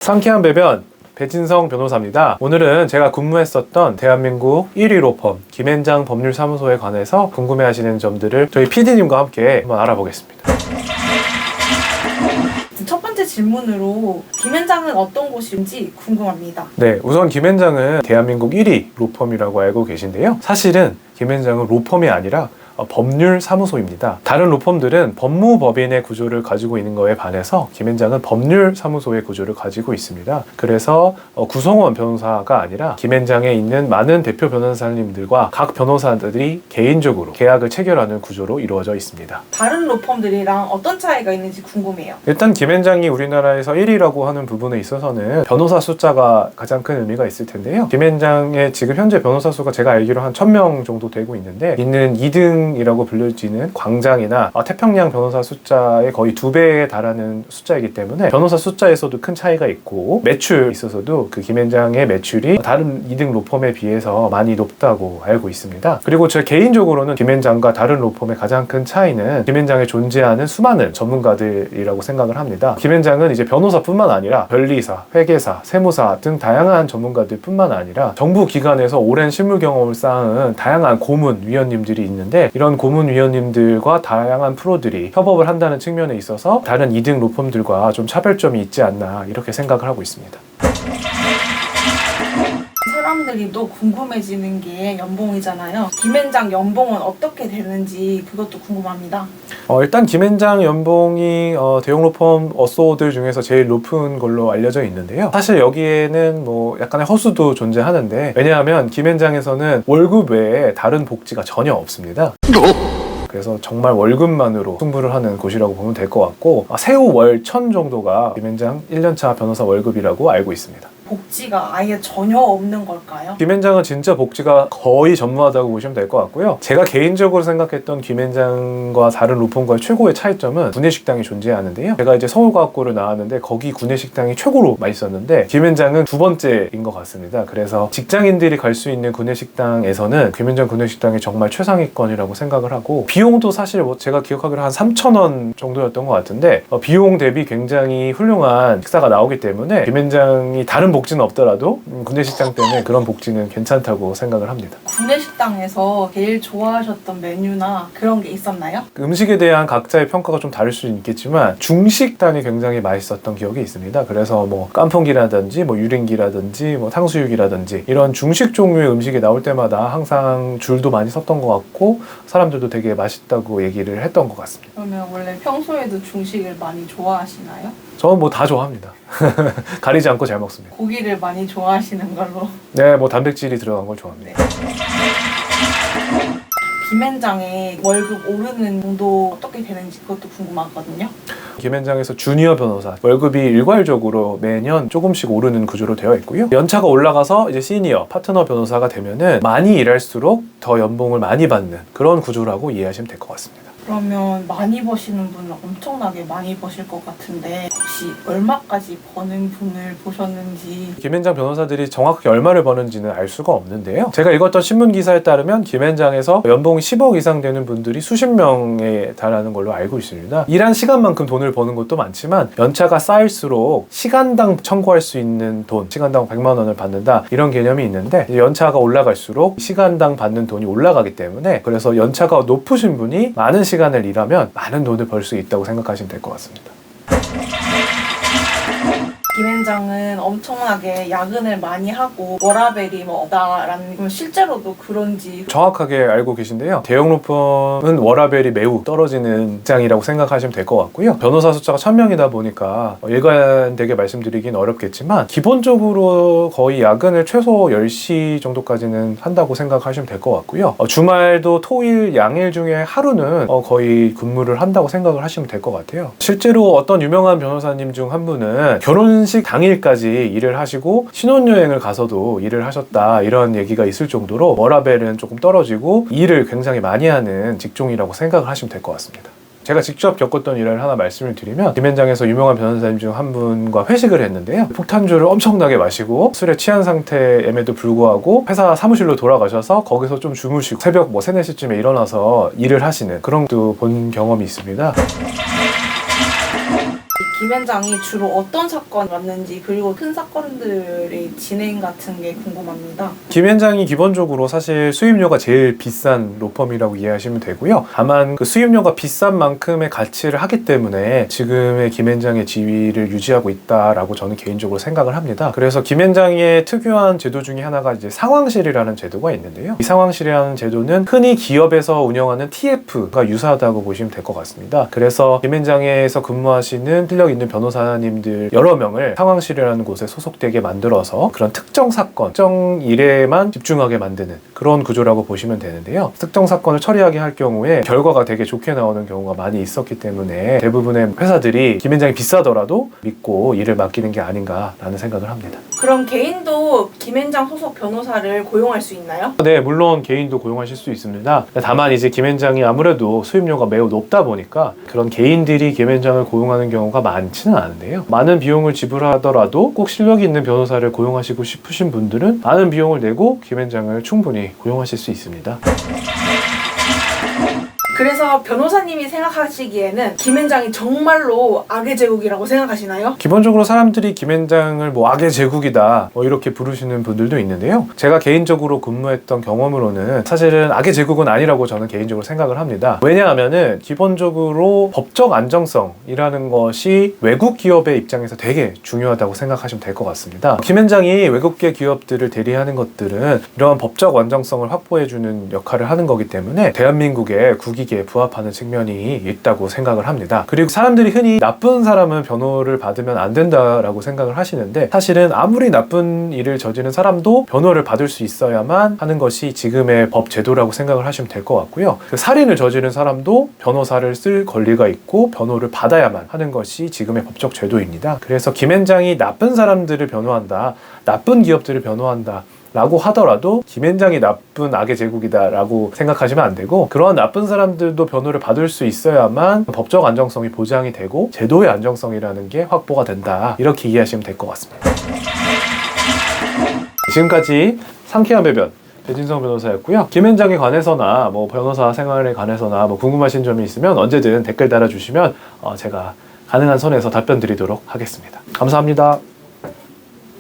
상쾌한 배변 배진성 변호사입니다. 오늘은 제가 근무했었던 대한민국 1위 로펌 김앤장 법률사무소에 관해서 궁금해하시는 점들을 저희 PD님과 함께 한번 알아보겠습니다. 첫 번째 질문으로 김앤장은 어떤 곳인지 궁금합니다. 네, 우선 김앤장은 대한민국 1위 로펌이라고 알고 계신데요. 사실은 김앤장은 로펌이 아니라 법률사무소입니다. 다른 로펌들은 법무법인의 구조를 가지고 있는 거에 반해서 김앤장은 법률사무소의 구조를 가지고 있습니다. 그래서 구성원 변호사가 아니라 김앤장에 있는 많은 대표 변호사님들과 각 변호사들이 개인적으로 계약을 체결하는 구조로 이루어져 있습니다. 다른 로펌들이랑 어떤 차이가 있는지 궁금해요. 일단 김앤장이 우리나라에서 1위라고 하는 부분에 있어서는 변호사 숫자가 가장 큰 의미가 있을 텐데요. 김앤장의 지금 현재 변호사 수가 제가 알기로 한 1000명 정도 되고 있는데, 있는 2등이라고 불려지는 광장이나 태평양 변호사 숫자의 거의 2배에 달하는 숫자이기 때문에 변호사 숫자에서도 큰 차이가 있고, 매출에 있어서도 그 김앤장의 매출이 다른 2등 로펌에 비해서 많이 높다고 알고 있습니다. 그리고 제 개인적으로는 김앤장과 다른 로펌의 가장 큰 차이는 김앤장에 존재하는 수많은 전문가들이라고 생각을 합니다. 김앤장은 이제 변호사뿐만 아니라 변리사, 회계사, 세무사 등 다양한 전문가들 뿐만 아니라 정부 기관에서 오랜 실무 경험을 쌓은 다양한 고문위원님들이 있는데, 이런 고문위원님들과 다양한 프로들이 협업을 한다는 측면에 있어서 다른 2등 로펌들과 좀 차별점이 있지 않나 이렇게 생각을 하고 있습니다. 사람들이 또 궁금해지는 게 연봉이잖아요. 김앤장 연봉은 어떻게 되는지 그것도 궁금합니다. 일단 김앤장 연봉이 대형 로펌 어소들 중에서 제일 높은 걸로 알려져 있는데요. 사실 여기에는 뭐 약간의 허수도 존재하는데, 왜냐하면 김앤장에서는 월급 외에 다른 복지가 전혀 없습니다. 그래서 정말 월급만으로 승부를 하는 곳이라고 보면 될 것 같고, 세후 월 1000 정도가 김앤장 1년차 변호사 월급이라고 알고 있습니다. 복지가 아예 전혀 없는 걸까요? 김앤장은 진짜 복지가 거의 전무하다고 보시면 될 것 같고요. 제가 개인적으로 생각했던 김앤장과 다른 로펌과의 최고의 차이점은 구내식당이 존재하는데요. 제가 이제 서울과학고를 나왔는데 거기 구내식당이 최고로 맛있었는데, 김앤장은 두 번째인 것 같습니다. 그래서 직장인들이 갈 수 있는 구내식당에서는 김앤장 구내식당이 정말 최상위권이라고 생각을 하고, 비용도 사실 제가 기억하기로 한 3,000원 정도였던 것 같은데, 비용 대비 굉장히 훌륭한 식사가 나오기 때문에 김앤장이 다른 복지는 없더라도 구내식당 때문에 그런 복지는 괜찮다고 생각을 합니다. 구내식당에서 제일 좋아하셨던 메뉴나 그런 게 있었나요? 음식에 대한 각자의 평가가 좀 다를 수 있겠지만 중식단이 굉장히 맛있었던 기억이 있습니다. 그래서 뭐 깐풍기라든지 뭐 유린기라든지 뭐 탕수육이라든지 이런 중식 종류의 음식이 나올 때마다 항상 줄도 많이 섰던 것 같고, 사람들도 되게 맛있다고 얘기를 했던 것 같습니다. 그러면 원래 평소에도 중식을 많이 좋아하시나요? 저는 뭐 다 좋아합니다. 가리지 않고 잘 먹습니다. 고기를 많이 좋아하시는 걸로. 네, 뭐 단백질이 들어간 걸 좋아합니다. 김앤장의 월급 오르는 정도 어떻게 되는지 그것도 궁금하거든요. 김앤장에서 주니어 변호사 월급이 일괄적으로 매년 조금씩 오르는 구조로 되어 있고요. 연차가 올라가서 이제 시니어 파트너 변호사가 되면은 많이 일할수록 더 연봉을 많이 받는 그런 구조라고 이해하시면 될 것 같습니다. 그러면 많이 버시는 분은 엄청나게 많이 버실 것 같은데, 혹시 얼마까지 버는 분을 보셨는지. 김앤장 변호사들이 정확하게 얼마를 버는지는 알 수가 없는데요. 제가 읽었던 신문 기사에 따르면 김앤장에서 연봉이 10억 이상 되는 분들이 수십 명에 달하는 걸로 알고 있습니다. 일한 시간만큼 돈을 버는 것도 많지만 연차가 쌓일수록 시간당 청구할 수 있는 돈, 시간당 100만 원을 받는다, 이런 개념이 있는데, 연차가 올라갈수록 시간당 받는 돈이 올라가기 때문에, 그래서 연차가 높으신 분이 많은 시간을 일하면 많은 돈을 벌 수 있다고 생각하시면 될 것 같습니다. 김앤장은 엄청나게 야근을 많이 하고 워라밸이 뭐 없다라는 건 실제로도 그런지. 정확하게 알고 계신데요. 대형 로펌은 워라밸이 매우 떨어지는 직장이라고 생각하시면 될 것 같고요. 변호사 숫자가 1000명이다 보니까 일관되게 말씀드리긴 어렵겠지만, 기본적으로 거의 야근을 최소 10시 정도까지는 한다고 생각하시면 될 것 같고요. 주말도 토일, 양일 중에 하루는 거의 근무를 한다고 생각을 하시면 될 것 같아요. 실제로 어떤 유명한 변호사님 중 한 분은 결혼식 당일까지 일을 하시고 신혼여행을 가서도 일을 하셨다, 이런 얘기가 있을 정도로 워라밸은 조금 떨어지고 일을 굉장히 많이 하는 직종이라고 생각을 하시면 될 것 같습니다. 제가 직접 겪었던 일을 하나 말씀을 드리면, 김앤장에서 유명한 변호사님 중 한 분과 회식을 했는데요. 폭탄주를 엄청나게 마시고 술에 취한 상태임에도 불구하고 회사 사무실로 돌아가셔서 거기서 좀 주무시고 새벽 3, 4시쯤에 일어나서 일을 하시는 그런 것도 본 경험이 있습니다. 김현장이 주로 어떤 사건이 왔는지 그리고 큰 사건들의 진행 같은 게 궁금합니다. 김현장이 기본적으로 사실 수임료가 제일 비싼 로펌이라고 이해하시면 되고요. 다만 그 수임료가 비싼 만큼의 가치를 하기 때문에 지금의 김현장의 지위를 유지하고 있다라고 저는 개인적으로 생각을 합니다. 그래서 김현장의 특유한 제도 중에 하나가 이제 상황실이라는 제도가 있는데요. 이 상황실이라는 제도는 흔히 기업에서 운영하는 TF가 유사하다고 보시면 될 것 같습니다. 그래서 김현장에서 근무하시는 실력 있는 변호사님들 여러 명을 상황실이라는 곳에 소속되게 만들어서 그런 특정 사건, 특정 일에만 집중하게 만드는 그런 구조라고 보시면 되는데요. 특정 사건을 처리하게 할 경우에 결과가 되게 좋게 나오는 경우가 많이 있었기 때문에 대부분의 회사들이 김현장이 비싸더라도 믿고 일을 맡기는 게 아닌가라는 생각을 합니다. 그럼 개인도 김현장 소속 변호사를 고용할 수 있나요? 네, 물론 개인도 고용하실 수 있습니다. 다만 이제 김현장이 아무래도 수임료가 매우 높다 보니까 그런 개인들이 김현장을 고용하는 경우가 많지는 않은데요. 많은 비용을 지불하더라도 꼭 실력이 있는 변호사를 고용하시고 싶으신 분들은 많은 비용을 내고 김현장을 충분히 고용하실 수 있습니다. 그래서 변호사님이 생각하시기에는 김현장이 정말로 악의 제국이라고 생각하시나요? 기본적으로 사람들이 김현장을 뭐 악의 제국이다 뭐 이렇게 부르시는 분들도 있는데요. 제가 개인적으로 근무했던 경험으로는 사실은 악의 제국은 아니라고 저는 개인적으로 생각을 합니다. 왜냐하면은 기본적으로 법적 안정성이라는 것이 외국 기업의 입장에서 되게 중요하다고 생각하시면 될 것 같습니다. 김현장이 외국계 기업들을 대리하는 것들은 이러한 법적 안정성을 확보해주는 역할을 하는 거기 때문에 대한민국의 국익에 부합하는 측면이 있다고 생각을 합니다. 그리고 사람들이 흔히 나쁜 사람은 변호를 받으면 안 된다라고 생각을 하시는데 사실은 아무리 나쁜 일을 저지른 사람도 변호를 받을 수 있어야만 하는 것이 지금의 법 제도라고 생각을 하시면 될 것 같고요. 그 살인을 저지른 사람도 변호사를 쓸 권리가 있고 변호를 받아야만 하는 것이 지금의 법적 제도입니다. 그래서 김현장이 나쁜 사람들을 변호한다, 나쁜 기업들을 변호한다 라고 하더라도 김현장이 나쁜 악의 제국이다 라고 생각하시면 안 되고 그러한 나쁜 사람들도 변호를 받을 수 있어야만 법적 안정성이 보장이 되고 제도의 안정성이라는 게 확보가 된다 이렇게 이해하시면 될 것 같습니다. 지금까지 상쾌한 배변 배진성 변호사였고요. 김현장에 관해서나 뭐 변호사 생활에 관해서나 뭐 궁금하신 점이 있으면 언제든 댓글 달아주시면 제가 가능한 선에서 답변 드리도록 하겠습니다. 감사합니다.